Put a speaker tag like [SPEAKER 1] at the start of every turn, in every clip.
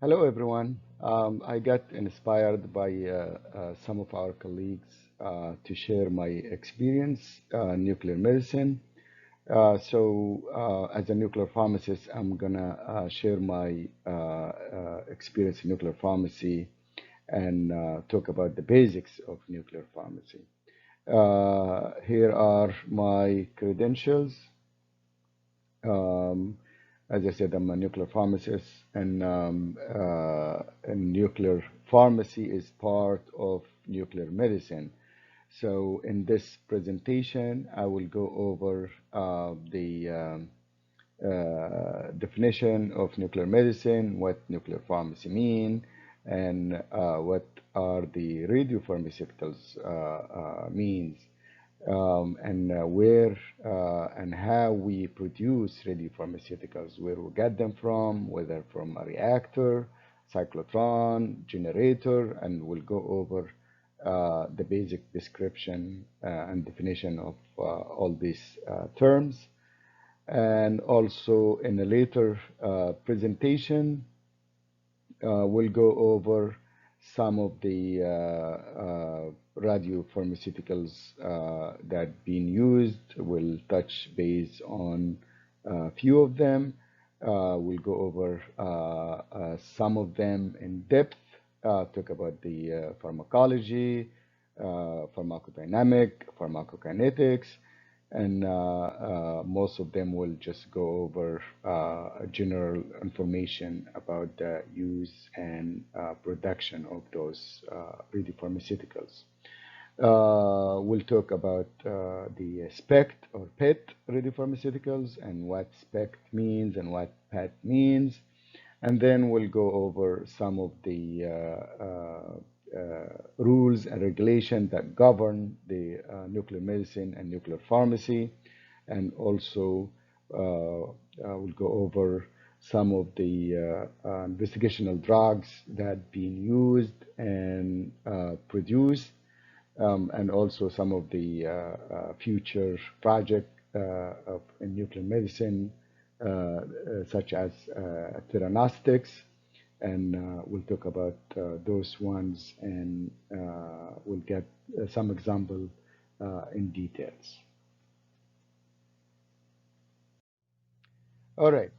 [SPEAKER 1] Hello, everyone. I got inspired by some of our colleagues to share my experience nuclear medicine. As a nuclear pharmacist, I'm gonna share my experience in nuclear pharmacy and talk about the basics of nuclear pharmacy. Here are my credentials. Um, as I said, I'm a nuclear pharmacist, and nuclear pharmacy is part of nuclear medicine. So, in this presentation, I will go over the definition of nuclear medicine, what nuclear pharmacy mean, and what are the radiopharmaceuticals means, and where and how we produce radiopharmaceuticals, where we get them from, whether from a reactor, cyclotron, generator, and we'll go over the basic description and definition of all these terms. And also in a later presentation, we'll go over some of the radiopharmaceuticals that being used. We'll touch base on a few of them. We'll go over some of them in depth, talk about the pharmacology, pharmacodynamic, pharmacokinetics, and most of them will just go over general information about the use and production of those radiopharmaceuticals. We'll talk about the SPECT or PET radiopharmaceuticals and what SPECT means and what PET means. And then we'll go over some of the rules and regulations that govern the nuclear medicine and nuclear pharmacy. And also, we'll go over some of the investigational drugs that being used and produced, and also some of the future project in nuclear medicine, such as theranostics, and we'll talk about those ones, and we'll get some example in details. All right,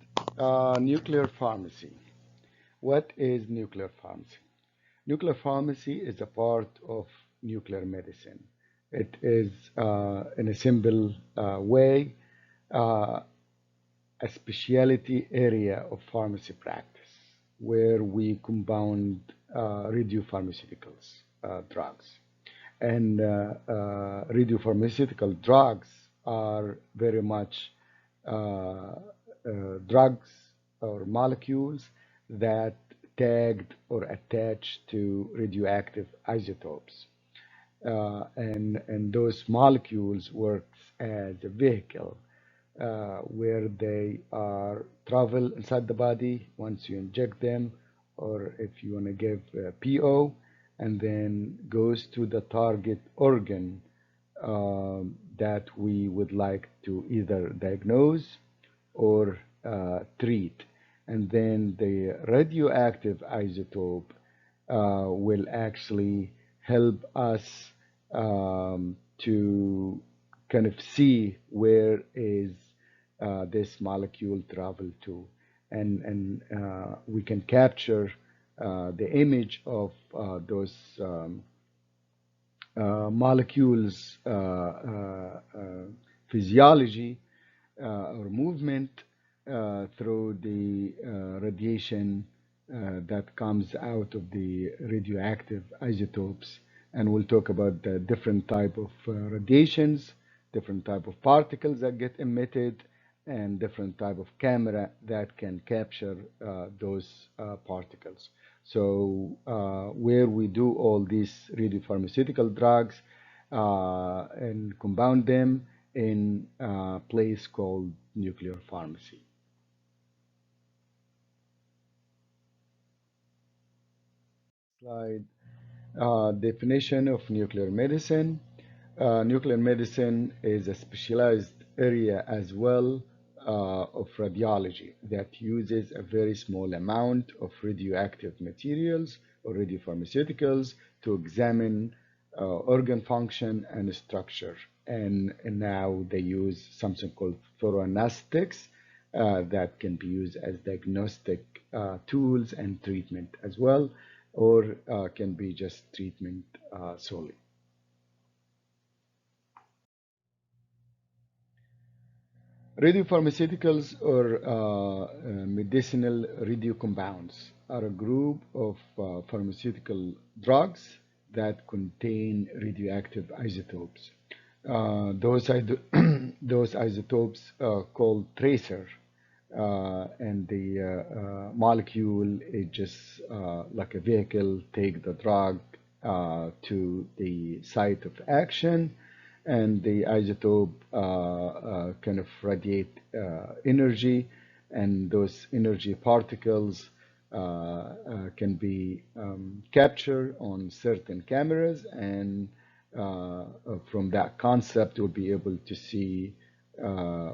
[SPEAKER 1] nuclear pharmacy. What is nuclear pharmacy? Nuclear pharmacy is a part of nuclear medicine. It is, in a simple way, a specialty area of pharmacy practice where we compound radiopharmaceuticals drugs. And radiopharmaceutical drugs are very much uh, drugs or molecules that tagged or attached to radioactive isotopes. And those molecules works as a vehicle where they are travel inside the body once you inject them, or if you want to give PO, and then goes to the target organ that we would like to either diagnose or treat. And then the radioactive isotope will actually help us to kind of see where is this molecule travel to, and we can capture the image of those molecules physiology or movement through the radiation that comes out of the radioactive isotopes. And we'll talk about the different type of radiations, different type of particles that get emitted, and different type of camera that can capture those particles. So where we do all these radiopharmaceutical drugs and compound them in a place called nuclear pharmacy. Slide. Definition of nuclear medicine. Nuclear medicine is a specialized area as well of radiology that uses a very small amount of radioactive materials or radiopharmaceuticals to examine organ function and structure. And now they use something called theranostics that can be used as diagnostic tools and treatment as well, or can be just treatment solely. Radiopharmaceuticals or medicinal radiocompounds are a group of pharmaceutical drugs that contain radioactive isotopes. Those isotopes called tracer, and the molecule is just like a vehicle, take the drug to the site of action, and the isotope kind of radiate energy, and those energy particles can be captured on certain cameras, and from that concept, we'll be able to see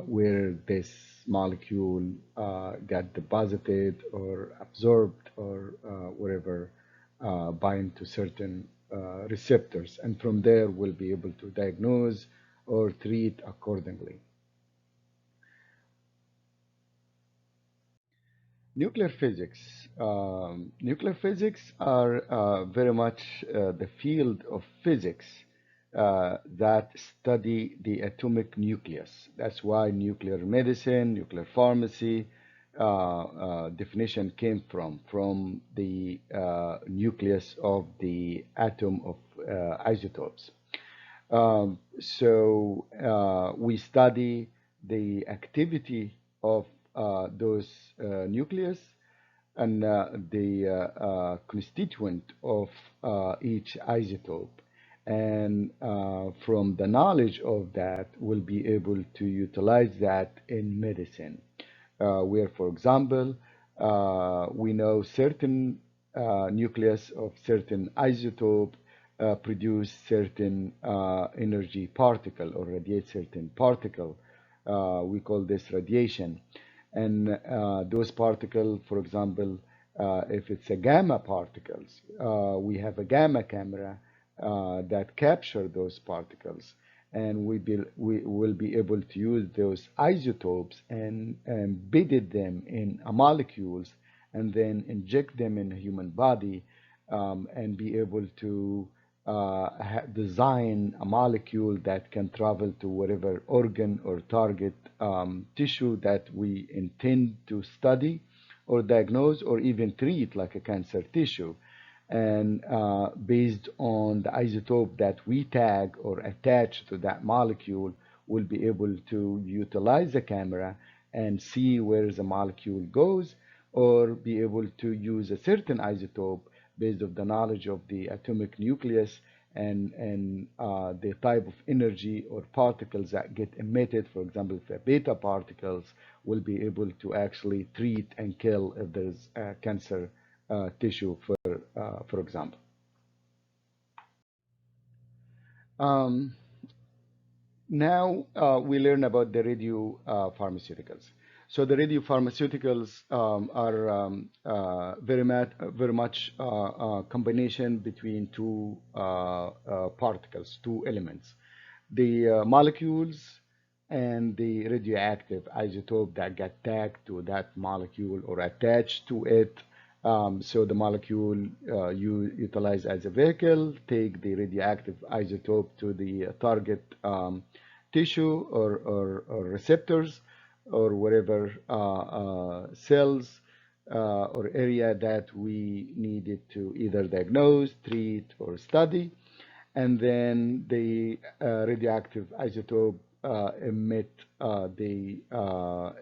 [SPEAKER 1] where this molecule got deposited or absorbed or wherever bind to certain receptors. And from there, we'll be able to diagnose or treat accordingly. Nuclear physics. Nuclear physics are very much the field of physics that study the atomic nucleus. That's why nuclear medicine, nuclear pharmacy definition came from the nucleus of the atom of isotopes. So we study the activity of those nucleus and the constituent of each isotope. And from the knowledge of that, we'll be able to utilize that in medicine, where, for example, we know certain nucleus of certain isotope produce certain energy particle or radiate certain particle. We call this radiation. And those particles, for example, if it's a gamma particles, we have a gamma camera that capture those particles, and we will be able to use those isotopes and embedded them in a molecules and then inject them in a human body, and be able to design a molecule that can travel to whatever organ or target tissue that we intend to study or diagnose or even treat, like a cancer tissue. And based on the isotope that we tag or attach to that molecule, we'll be able to utilize the camera and see where the molecule goes, or be able to use a certain isotope based on the knowledge of the atomic nucleus and the type of energy or particles that get emitted. For example, if beta particles, will be able to actually treat and kill if there's cancer tissue, for example. Um, Now we learn about the radio pharmaceuticals. So the radio pharmaceuticals are very much combination between two particles, two elements, the molecules and the radioactive isotope that get tagged to that molecule or attached to it. So the molecule you utilize as a vehicle, take the radioactive isotope to the target tissue or receptors or whatever cells or area that we needed to either diagnose, treat, or study. And then the radioactive isotope emit the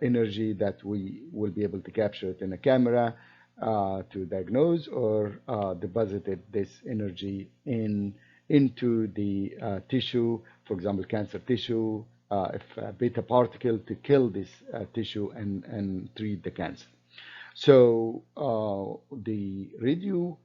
[SPEAKER 1] energy that we will be able to capture it in a camera to diagnose or deposited this energy into the tissue, for example, cancer tissue, if a beta particle to kill this tissue and treat the cancer. So the radio,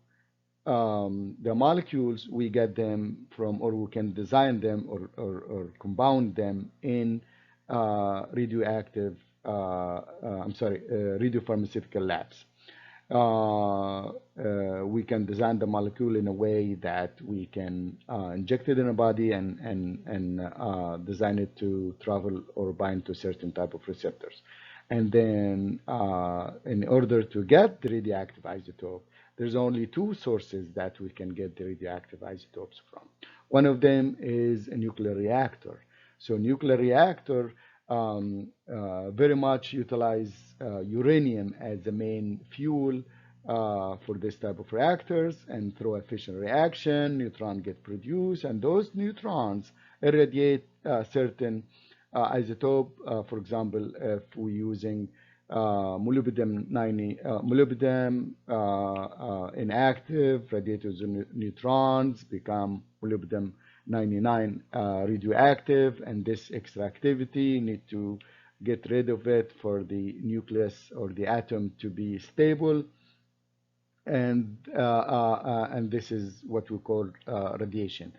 [SPEAKER 1] the molecules, we get them from, or we can design them or compound them in radioactive I'm sorry, radiopharmaceutical labs. We can design the molecule in a way that we can inject it in a body and design it to travel or bind to certain type of receptors. And then in order to get the radioactive isotope, there's only two sources that we can get the radioactive isotopes from. One of them is a nuclear reactor. So nuclear reactor very much utilize uranium as the main fuel for this type of reactors, and through a fission reaction, neutron get produced, and those neutrons irradiate certain isotope. For example, if we're using molybdenum 90, molybdenum inactive, radiated neutrons become molybdenum 99 radioactive, and this extra activity need to get rid of it for the nucleus or the atom to be stable, and this is what we call radiation.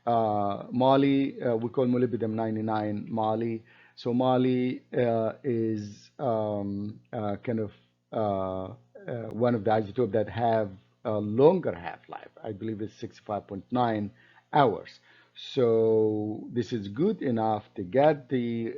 [SPEAKER 1] Moly, we call molybdenum 99 Moly. So Moly is kind of one of the isotopes that have a longer half-life. I believe it's 65.9 hours. So this is good enough to get the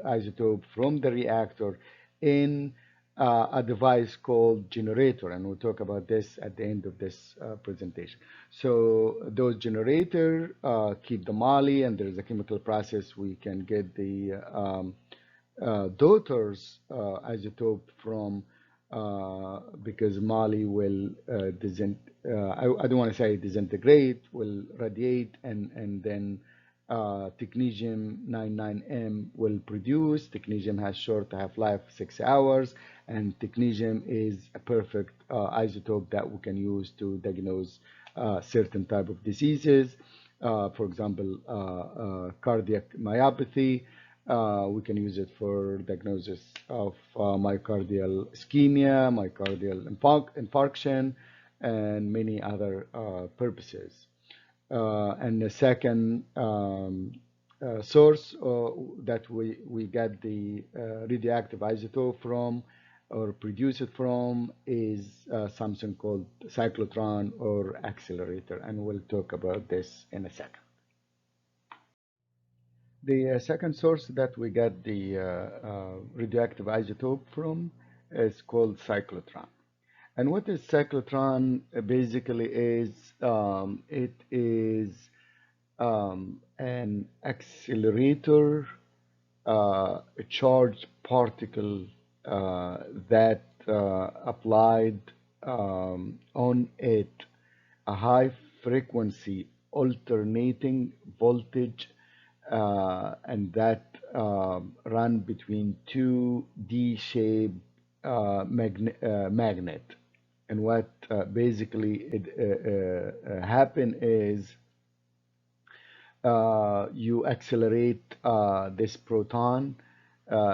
[SPEAKER 1] isotope from the reactor in a device called generator, and we'll talk about this at the end of this presentation. So those generator keep the moly, and there's a chemical process we can get the daughter's isotope from because moly will I don't want to say disintegrate, will radiate, and then technetium 99M will produce. Technetium has short half-life, 6 hours, and technetium is a perfect isotope that we can use to diagnose certain type of diseases. For example, cardiac myopathy. We can use it for diagnosis of myocardial ischemia, myocardial infarction, and many other purposes. And the second source that we get the radioactive isotope from or produce it from is something called cyclotron or accelerator, and we'll talk about this in a second. The second source that we get the radioactive isotope from is called cyclotron. And what is cyclotron basically is it is an accelerator, a charged particle that applied on it a high frequency alternating voltage and that run between two D-shaped magnet. And what basically it happen is you accelerate this proton,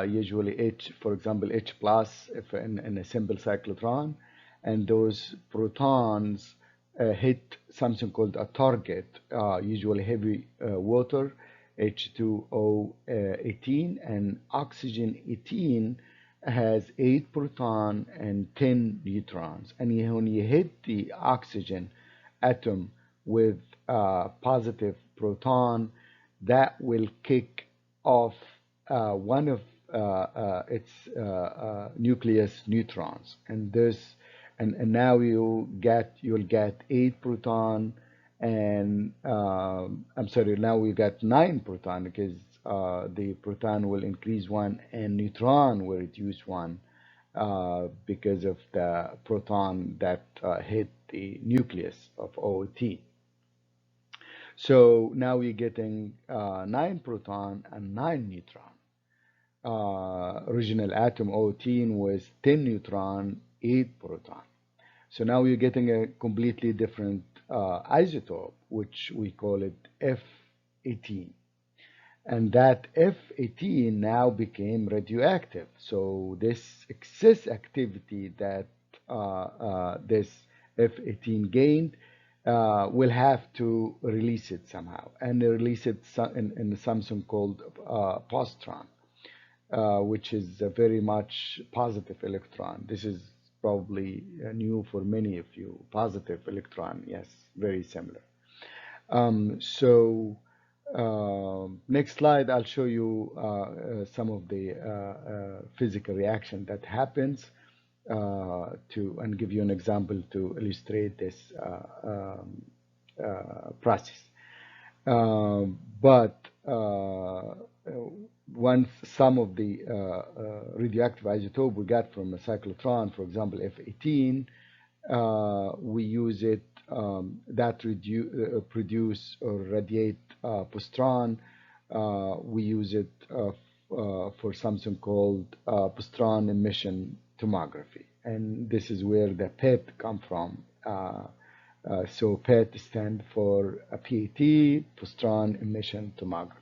[SPEAKER 1] usually H, for example, H plus if in a simple cyclotron, and those protons hit something called a target, usually heavy water, H2O 18, and oxygen 18 has 8 proton and 10 neutrons. And when you hit the oxygen atom with a positive proton, that will kick off one of its nucleus neutrons, and this and now you'll get 8 proton, and I'm sorry, now we got 9 proton because the proton will increase one and neutron will reduce one because of the proton that hit the nucleus of OT. So now we're getting 9 proton and 9 neutron. Original atom OT was 10 neutron, 8 proton. So now you're getting a completely different isotope, which we call it F18. And that F18 now became radioactive. So this excess activity that this F18 gained will have to release it somehow, and release it in something called positron. which is a very much positive electron. This is probably new for many of you. Positive electron, yes, very similar. So next slide, I'll show you some of the physical reaction that happens and give you an example to illustrate this process. But once some of the radioactive isotope we got from a cyclotron, for example, F18, we use it that produce or radiate positron. We use it for something called positron emission tomography, and this is where the PET come from. So PET stand for a PET, positron emission tomography.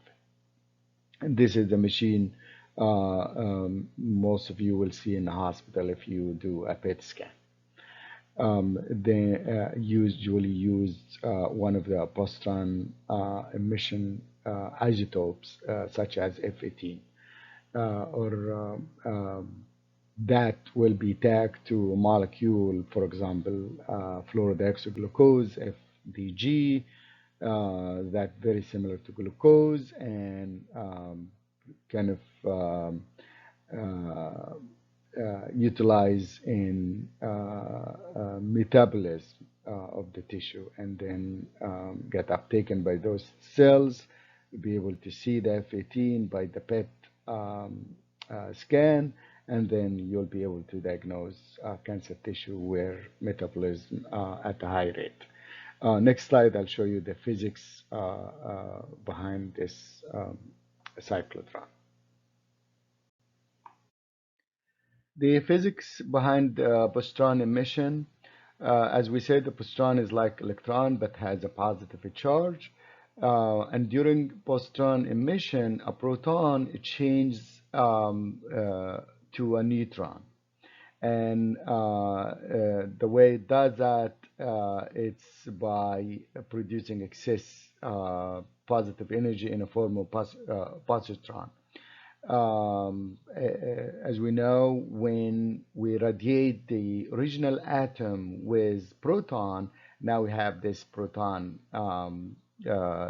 [SPEAKER 1] And this is the machine most of you will see in the hospital if you do a PET scan. They usually use one of the positron emission isotopes such as F18 or that will be tagged to a molecule, for example, fluorodeoxyglucose, FDG, that very similar to glucose and kind of utilize in metabolism of the tissue and then get uptaken by those cells. You'll be able to see the F18 by the PET scan, and then you'll be able to diagnose cancer tissue where metabolism at a high rate. Next slide, I'll show you the physics behind this cyclotron. The physics behind positron emission, as we said, the positron is like electron but has a positive charge. And during positron emission, a proton changes to a neutron. And the way it does that, it's by producing excess positive energy in a form of positron. As we know, when we radiate the original atom with proton, now we have this proton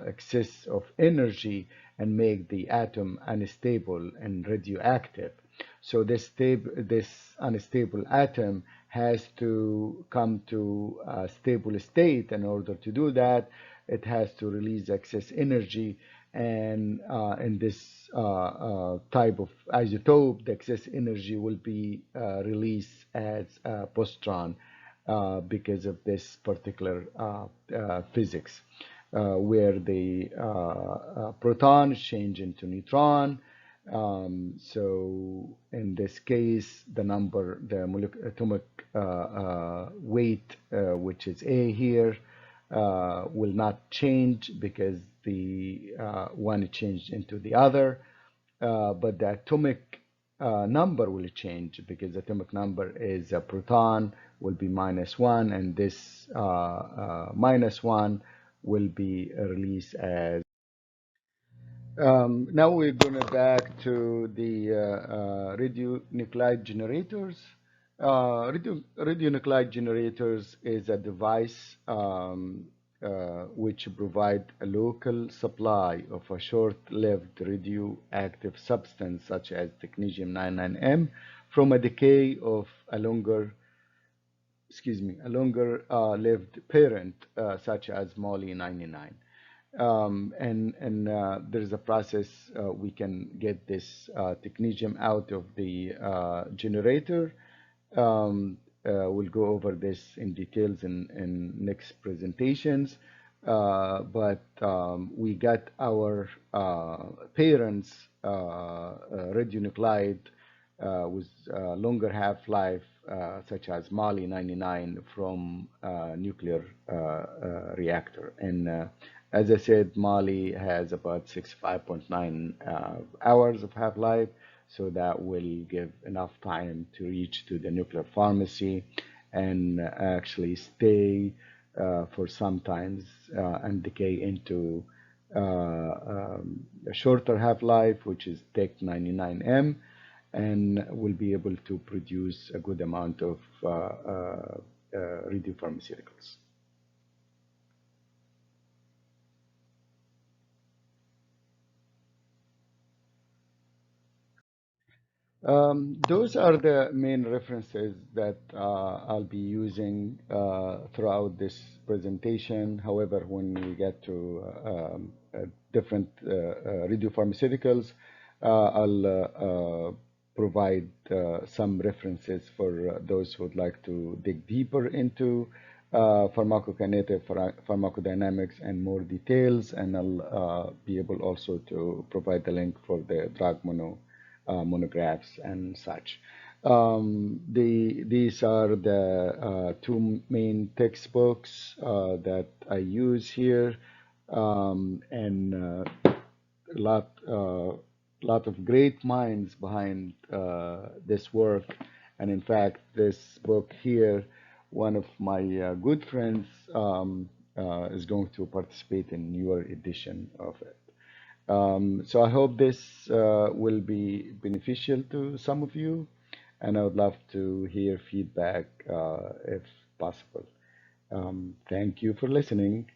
[SPEAKER 1] excess of energy and make the atom unstable and radioactive. So this unstable atom has to come to a stable state. In order to do that, it has to release excess energy. And in this type of isotope, the excess energy will be released as a positron because of this particular physics, where the proton change into neutron. So in this case, the number, the atomic weight, which is A here, will not change because the one changed into the other, but the atomic number will change because the atomic number is a proton will be -1, and this -1 will be released as. Now we're going back to the radionuclide generators. Radionuclide generators is a device which provide a local supply of a short-lived radioactive substance such as technetium-99m from a decay of a longer lived parent such as moly-99. There's a process we can get this technetium out of the generator. We'll go over this in details in next presentations. But we got our parents radionuclide with longer half-life such as moly-99 from nuclear reactor. And as I said, moly has about 65.9 hours of half-life, so that will give enough time to reach to the nuclear pharmacy and actually stay for some times and decay into a shorter half-life, which is Tech 99M, and will be able to produce a good amount of radiopharmaceuticals. Those are the main references that I'll be using throughout this presentation. However, when we get to different radiopharmaceuticals, I'll provide some references for those who would like to dig deeper into pharmacokinetic, pharmacodynamics, and more details. And I'll be able also to provide the link for the drug monographs and such. These are the two main textbooks that I use here, and lot of great minds behind this work. And in fact, this book here, one of my good friends is going to participate in your edition of it. So I hope this will be beneficial to some of you, and I would love to hear feedback if possible. Thank you for listening.